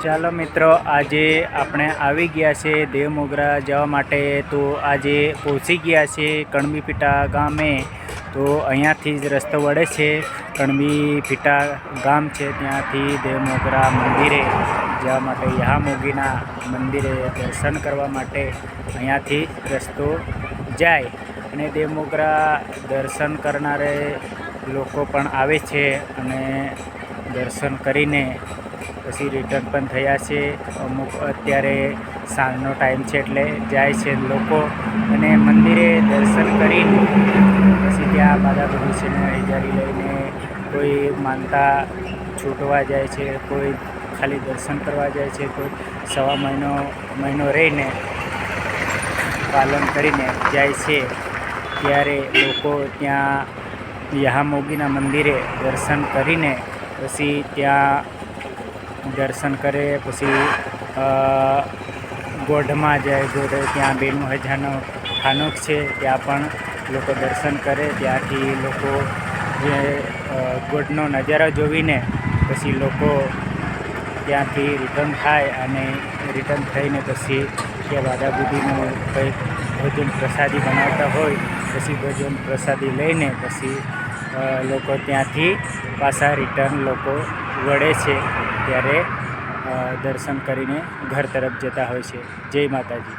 ચાલો મિત્રો, આજે આપણે આવી ગયા છે દેવમોગરા જવા માટે। તો આજે પહોંચી ગયા છે કણબીપીટા ગામે। તો અહીંયાથી જ રસ્તો વળે છે, કણબીપીટા ગામ છે ત્યાંથી દેવમોગરા મંદિરે જવા માટે, યહામોગીના મંદિરે દર્શન કરવા માટે અહીંયાથી રસ્તો જાય। અને દેવમોગરા દર્શન કરનારે લોકો પણ આવે છે અને દર્શન કરીને પછી રિટર્ન પણ થયા છે। અમુક અત્યારે સાંજનો ટાઈમ છે એટલે જાય છે લોકો, અને મંદિરે દર્શન કરીને પછી ત્યાં બાધા ભવિષ્યને હજારી લઈને કોઈ માનતા છૂટવા જાય છે, કોઈ ખાલી દર્શન કરવા જાય છે, કોઈ સવા મહિનો રહીને પાલન કરીને જાય છે। ત્યારે લોકો ત્યાં યહામોગીના મંદિરે દર્શન કરીને પછી ત્યાં દર્શન કરે, પછી ગોઢમાં જાય। ગોઢ ત્યાં 92,000નો ખાનોક છે, ત્યાં પણ લોકો દર્શન કરે। ત્યાંથી લોકો જે ગોઢનો નજારો જોઈને પછી લોકો ત્યાંથી રિટર્ન થાય, અને રિટર્ન થઈને પછી ત્યાં બાધાબુદ્ધિનું કંઈક ભોજન પ્રસાદી બનાવતા હોય, પછી ભોજન પ્રસાદી લઈને પછી લોકો ત્યાંથી પાછા રિટર્ન લોકો વળે છે। ત્યારે દર્શન કરીને ઘર તરફ જતા હોય છે। જય માતાજી।